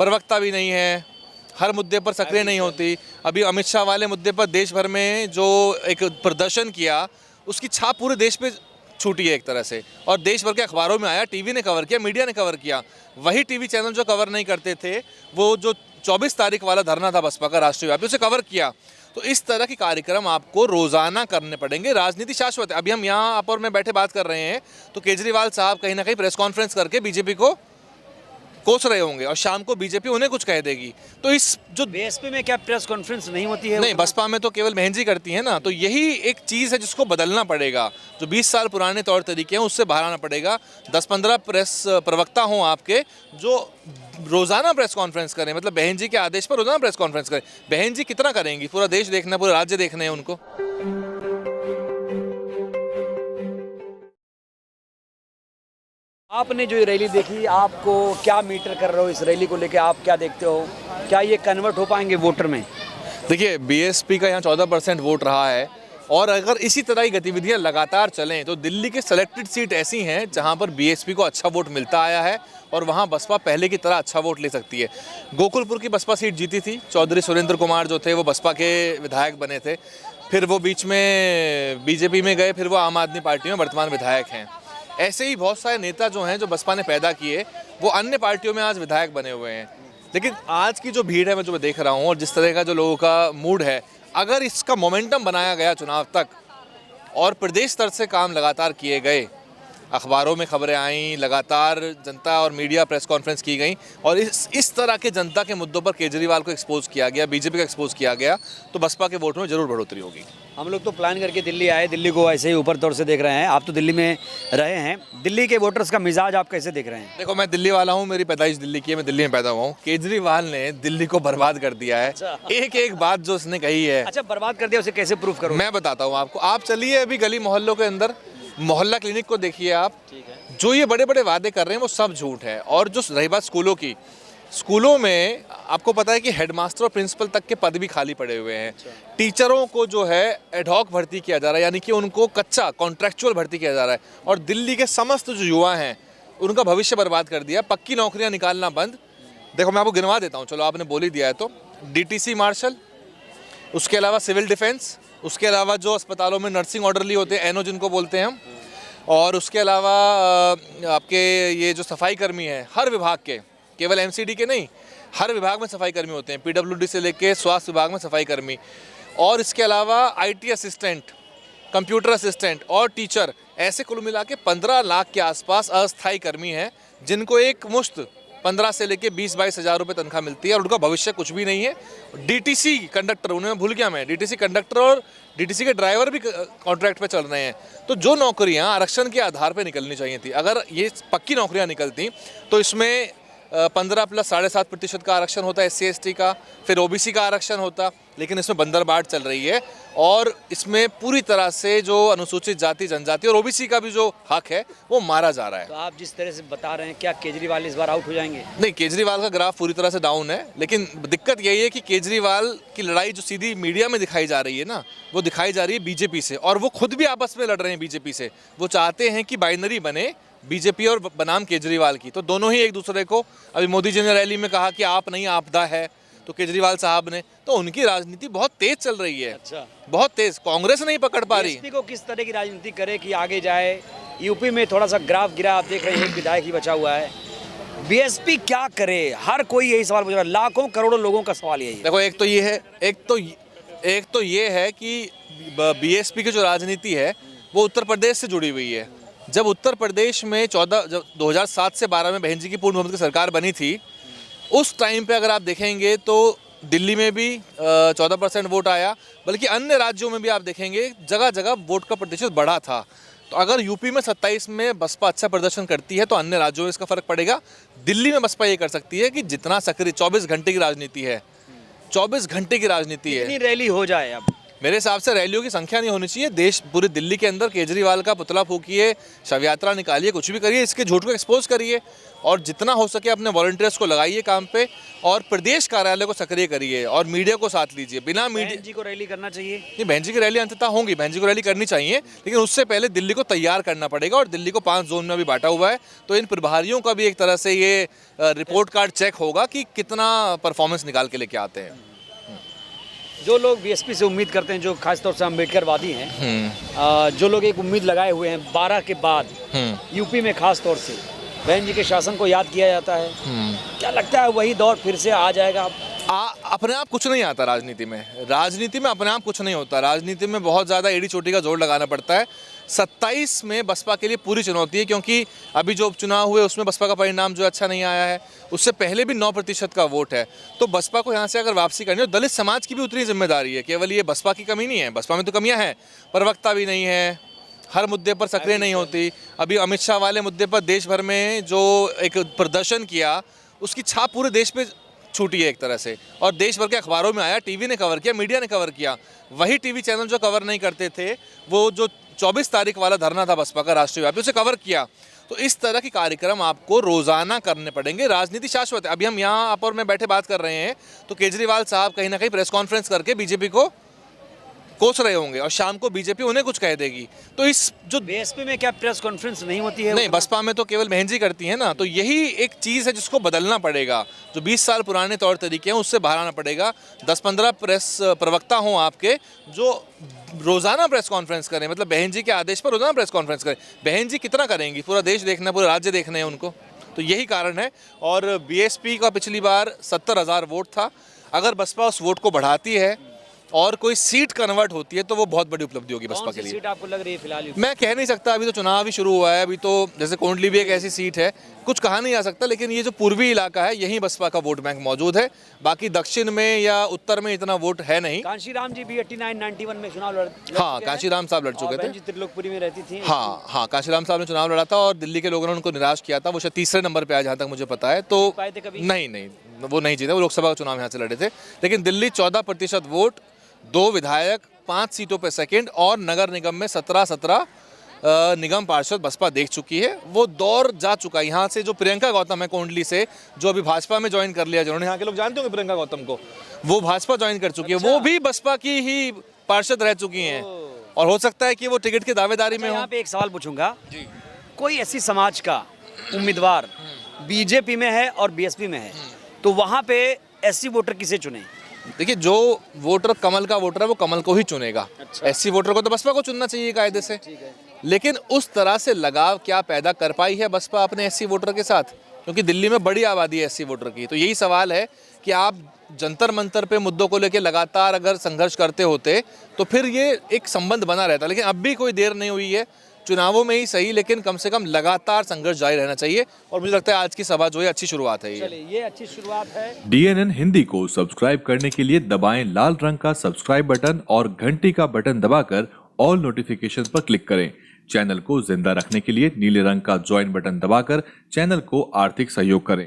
प्रवक्ता भी नहीं है, हर मुद्दे पर सक्रिय नहीं होती। अभी अमित शाह वाले मुद्दे पर देश भर में जो एक प्रदर्शन किया, उसकी छाप पूरे देश पे छूटी है एक तरह से, और देश भर के अखबारों में आया, टीवी ने कवर किया, मीडिया ने कवर किया। वही टीवी चैनल जो कवर नहीं करते थे, वो जो 24 तारीख वाला धरना था बसपा का राष्ट्रीय व्यापी, उसे कवर किया। तो इस तरह के कार्यक्रम आपको रोजाना करने पड़ेंगे। राजनीति शाश्वत है। अभी हम यहाँ आप और मैं बैठे बात कर रहे हैं, तो केजरीवाल साहब कहीं ना कहीं प्रेस कॉन्फ्रेंस करके बीजेपी को कोस रहे होंगे, और शाम को बीजेपी उन्हें कुछ कह देगी। तो इस जो बीएसपी में क्या प्रेस कॉन्फ्रेंस नहीं होती है? नहीं, बसपा में तो केवल बहन जी करती है ना। तो यही एक चीज़ है जिसको बदलना पड़ेगा। जो 20 साल पुराने तौर तरीके हैं उससे बाहर आना पड़ेगा। 10-15 प्रेस प्रवक्ता हों आपके, जो रोज़ाना प्रेस कॉन्फ्रेंस करें, मतलब बहन जी के आदेश पर रोज़ाना प्रेस कॉन्फ्रेंस करें। बहन जी कितना करेंगी? पूरा देश देखना है, पूरे राज्य देखने हैं उनको। आपने जो ये रैली देखी, आपको क्या मीटर कर रहे हो इस रैली को लेके? आप क्या देखते हो, क्या ये कन्वर्ट हो पाएंगे वोटर में? देखिए, बीएसपी का यहाँ 14% वोट रहा है, और अगर इसी तरह की गतिविधियाँ लगातार चलें तो दिल्ली के सेलेक्टेड सीट ऐसी हैं जहाँ पर बीएसपी को अच्छा वोट मिलता आया है, और वहाँ बसपा पहले की तरह अच्छा वोट ले सकती है। गोकुलपुर की बसपा सीट जीती थी, चौधरी सुरेंद्र कुमार जो थे वो बसपा के विधायक बने थे, फिर वो बीच में बीजेपी में गए, फिर वो आम आदमी पार्टी में वर्तमान विधायक हैं। ऐसे ही बहुत सारे नेता जो हैं, जो बसपा ने पैदा किए, वो अन्य पार्टियों में आज विधायक बने हुए हैं। लेकिन आज की जो भीड़ है, मैं देख रहा हूँ, और जिस तरह का जो लोगों का मूड है, अगर इसका मोमेंटम बनाया गया चुनाव तक, और प्रदेश स्तर से काम लगातार किए गए, अखबारों में खबरें आईं, लगातार जनता और मीडिया प्रेस कॉन्फ्रेंस की गई, और इस तरह के जनता के मुद्दों पर केजरीवाल को एक्सपोज किया गया, बीजेपी को एक्सपोज किया गया, तो बसपा के वोट में जरूर बढ़ोतरी होगी। हम लोग तो प्लान करके दिल्ली आए, दिल्ली को ऐसे ही ऊपर तौर से देख रहे हैं। आप तो दिल्ली में रहे हैं, दिल्ली के वोटर्स का मिजाज आप कैसे देख रहे हैं? देखो, मैं दिल्ली वाला हूँ, मेरी पैदाइश दिल्ली की है, मैं दिल्ली में पैदा हुआ हूँ। केजरीवाल ने दिल्ली को बर्बाद कर दिया है। एक एक बात जो उसने कही है। अच्छा, बर्बाद कर दिया, उसे कैसे प्रूफ करो? मैं बताता हूँ आपको। आप चलिए अभी गली मोहल्लों के अंदर, मोहल्ला क्लिनिक को देखिए आप। जो ये बड़े बड़े वादे कर रहे हैं वो सब झूठ है। और जो रही बात स्कूलों की, स्कूलों में आपको पता है कि हेडमास्टर और प्रिंसिपल तक के पद भी खाली पड़े हुए हैं। टीचरों को जो है एडहॉक भर्ती किया जा रहा है, यानी कि उनको कच्चा कॉन्ट्रैक्चुअल भर्ती किया जा रहा है। और दिल्ली के समस्त जो युवा हैं उनका भविष्य बर्बाद कर दिया। पक्की नौकरियां निकालना बंद। देखो, मैं आपको गिनवा देता हूँ, चलो आपने बोल ही दिया है तो। डीटीसी मार्शल, उसके अलावा सिविल डिफेंस, उसके अलावा जो अस्पतालों में नर्सिंग ऑर्डरली होते हैं, एनओ जिनको बोलते हैं हम, और उसके अलावा आपके ये जो सफाई कर्मी हैं, हर विभाग के, केवल एमसीडी के नहीं, हर विभाग में सफाई कर्मी होते हैं, पीडब्ल्यूडी से लेके स्वास्थ्य विभाग में सफाई कर्मी, और इसके अलावा आईटी असिस्टेंट, कंप्यूटर असिस्टेंट और टीचर, ऐसे कुल मिला के 15 लाख के आसपास अस्थायी कर्मी हैं, जिनको एक मुश्त 15 से लेके 20-22 हज़ार रुपये तनख्वाह मिलती है, और उनका भविष्य कुछ भी नहीं है। डीटीसी कंडक्टर, उन्हें भूल गया मैं, डीटीसी कंडक्टर और डीटीसी के ड्राइवर भी कॉन्ट्रैक्ट पे चल रहे हैं। तो जो नौकरियां आरक्षण के आधार पे निकलनी चाहिए थी, अगर ये पक्की नौकरियां निकलती तो इसमें 15 प्लस 7.5% का आरक्षण होता है SC ST का, फिर OBC का आरक्षण होता। लेकिन इसमें बंदरबाट चल रही है, और इसमें पूरी तरह से जो अनुसूचित जाति जनजाति और OBC का भी जो हक है वो मारा जा रहा है। तो आप जिस तरह से बता रहे हैं, क्या केजरीवाल इस बार आउट हो जाएंगे? नहीं, केजरीवाल का ग्राफ पूरी तरह से डाउन है, लेकिन दिक्कत यही है कि केजरीवाल की लड़ाई जो सीधी मीडिया में दिखाई जा रही है ना, वो दिखाई जा रही है बीजेपी से, और वो खुद भी आपस में लड़ रहे हैं बीजेपी से। वो चाहते हैं कि बाइनरी बने, बीजेपी और बनाम केजरीवाल की, तो दोनों ही एक दूसरे को। अभी मोदी जी ने रैली में कहा कि आप नहीं आपदा है, तो केजरीवाल साहब ने, तो उनकी राजनीति बहुत तेज चल रही है। अच्छा, बहुत तेज। कांग्रेस नहीं पकड़ पा रही। बीएसपी को किस तरह की राजनीति करे कि आगे जाए? यूपी में थोड़ा सा ग्राफ गिरा, आप देख रहे हैं, एक विधायक ही बचा हुआ है। बीएसपी क्या करे? हर कोई यही सवाल पूछ रहा है, लाखों करोड़ों लोगों का सवाल यही है। देखो, एक तो ये है कि बीएसपी की जो राजनीति है वो उत्तर प्रदेश से जुड़ी हुई है। जब उत्तर प्रदेश में 2007 से 12 में बहन जी की पूर्ण बहुमत की सरकार बनी थी, उस टाइम पे अगर आप देखेंगे तो दिल्ली में भी 14% वोट आया, बल्कि अन्य राज्यों में भी आप देखेंगे जगह जगह वोट का प्रतिशत बढ़ा था। तो अगर यूपी में 27 में बसपा अच्छा प्रदर्शन करती है तो अन्य राज्यों में इसका फर्क पड़ेगा। दिल्ली में बसपा ये कर सकती है कि जितना सक्रिय, 24 घंटे की राजनीति है, 24 घंटे की राजनीति है। कितनी रैली हो जाए अब? मेरे हिसाब से रैलियों की संख्या नहीं होनी चाहिए। देश पूरी दिल्ली के अंदर केजरीवाल का पुतला फूकिए, शव यात्रा निकालिए, कुछ भी करिए, इसके झूठ को एक्सपोज करिए और जितना हो सके अपने वॉलंटियर्स को लगाइए काम पे और प्रदेश कार्यालय को सक्रिय करिए और मीडिया को साथ लीजिए। बिना मीडिया जी को रैली करना चाहिए। नहीं, बहन जी की रैली अंततः होंगी, बहन जी को रैली करनी चाहिए, लेकिन उससे पहले दिल्ली को तैयार करना पड़ेगा और दिल्ली को 5 जोन में भी बांटा हुआ है, तो इन प्रभारियों का भी एक तरह से ये रिपोर्ट कार्ड चेक होगा कि कितना परफॉर्मेंस निकाल के लेके आते हैं। जो लोग बीएसपी से उम्मीद करते हैं, जो खासतौर से अम्बेडकरवादी हैं, जो लोग एक उम्मीद लगाए हुए हैं 12 के बाद यूपी में खास तौर से बहन जी के शासन को याद किया जाता है, क्या लगता है वही दौर फिर से आ जाएगा? अपने आप कुछ नहीं आता राजनीति में। राजनीति में अपने आप कुछ नहीं होता। राजनीति में बहुत ज़्यादा एड़ी चोटी का जोर लगाना पड़ता है। 27 में बसपा के लिए पूरी चुनौती है, क्योंकि अभी जो उपचुनाव हुए उसमें बसपा का परिणाम जो अच्छा नहीं आया है, उससे पहले भी 9% का वोट है। तो बसपा को यहाँ से अगर वापसी करनी हो, दलित समाज की भी उतनी जिम्मेदारी है। केवल ये बसपा की कमी नहीं है, बसपा में तो कमियाँ हैं, प्रवक्ता भी नहीं है, हर मुद्दे पर सक्रिय नहीं होती। अभी अमित शाह वाले मुद्दे पर देश भर में जो एक प्रदर्शन किया, उसकी छाप पूरे देश पे छूटी है एक तरह से, और देश भर के अखबारों में आया, टीवी ने कवर किया, मीडिया ने कवर किया। वही टीवी चैनल जो कवर नहीं करते थे, वो जो 24 तारीख वाला धरना था बसपा का राष्ट्रीय व्यापी, उसे कवर किया। तो इस तरह के कार्यक्रम आपको रोजाना करने पड़ेंगे। राजनीति शाश्वत है। अभी हम यहाँ आप और मैं बैठे बात कर रहे हैं, तो केजरीवाल साहब कहीं ना कहीं प्रेस कॉन्फ्रेंस करके बीजेपी को कोस रहे होंगे और शाम को बीजेपी उन्हें कुछ कह देगी। तो इस जो बीएसपी में क्या प्रेस कॉन्फ्रेंस नहीं होती है? नहीं, बसपा में तो केवल बहन जी करती है ना। तो यही एक चीज़ है जिसको बदलना पड़ेगा। जो 20 साल पुराने तौर तरीके हैं उससे बाहर आना पड़ेगा। 10-15 प्रेस प्रवक्ता हों आपके, जो रोज़ाना प्रेस कॉन्फ्रेंस करें, मतलब बहन जी के आदेश पर रोज़ाना प्रेस कॉन्फ्रेंस करें। बहन जी कितना करेंगी? पूरा देश देखना है, पूरा राज्य देखना है उनको। तो यही कारण है। और बीएसपी का पिछली बार 70,000 वोट था। अगर बसपा उस वोट को बढ़ाती है और कोई सीट कन्वर्ट होती है तो वो बहुत बड़ी उपलब्धि होगी बसपा के लिए। सीट आपको लग रही है फिलहाल? मैं कह नहीं सकता, अभी तो चुनाव ही शुरू हुआ है। अभी तो जैसे कोंडली भी एक ऐसी सीट है, कुछ कहा नहीं जा सकता, लेकिन ये जो पूर्वी इलाका है यहीं बसपा का वोट बैंक मौजूद है। बाकी दक्षिण में या उत्तर में इतना वोट है नहीं। कांशीराम जी भी 89-91 में चुनाव लड़ हाँ, कांशीराम साहब लड़ चुके थे। त्रिलोकपुरी में रहती थी। हाँ, कांशीराम साहब ने चुनाव लड़ा था और दिल्ली के लोगों ने उनको निराश किया था। वो शायद तीसरे नंबर पे आया, जहाँ तक मुझे पता है। तो नहीं, वो नहीं जीते। वो लोकसभा का चुनाव यहाँ से लड़े थे। लेकिन दिल्ली 14% वोट, 2 विधायक, 5 सीटों पे सेकंड, और नगर निगम में 17 निगम पार्षद बसपा देख चुकी है। वो दौर जा चुका है। यहाँ से जो प्रियंका गौतम है कोंडली से, जो अभी भाजपा में ज्वाइन कर लिया, जिन्होंने, यहाँ के लोग जानते होंगे प्रियंका गौतम को, वो भाजपा ज्वाइन कर चुकी है। वो भी बसपा की ही पार्षद रह चुकी हैं और हो सकता है कि वो टिकट की दावेदारी में हो। यहाँ पे एक सवाल पूछूंगा, कोई ऐसी समाज का उम्मीदवार बीजेपी में है और बीएसपी में है, तो वहाँ पे एससी वोटर किसे चुने? देखिए, जो वोटर कमल का वोटर है वो कमल को ही चुनेगा। एससी वोटर को तो बसपा को चुनना चाहिए कायदे से। लेकिन उस तरह से लगाव क्या पैदा कर पाई है बसपा अपने एससी वोटर के साथ? क्योंकि दिल्ली में बड़ी आबादी है एससी वोटर की। तो यही सवाल है कि आप जंतर मंतर पे मुद्दों को लेकर लगातार अगर संघर्ष करते होते तो फिर ये एक संबंध बना रहता। लेकिन अब भी कोई देर नहीं हुई है, चुनावों में ही सही, लेकिन कम से कम लगातार संघर्ष जारी रहना चाहिए। और मुझे लगता है आज की सभा जो है अच्छी शुरुआत है। ये अच्छी शुरुआत है। DNN हिंदी को सब्सक्राइब करने के लिए दबाएं लाल रंग का सब्सक्राइब बटन और घंटी का बटन दबाकर ऑल नोटिफिकेशंस पर क्लिक करें। चैनल को जिंदा रखने के लिए नीले रंग का ज्वाइन बटन दबाकर चैनल को आर्थिक सहयोग करें।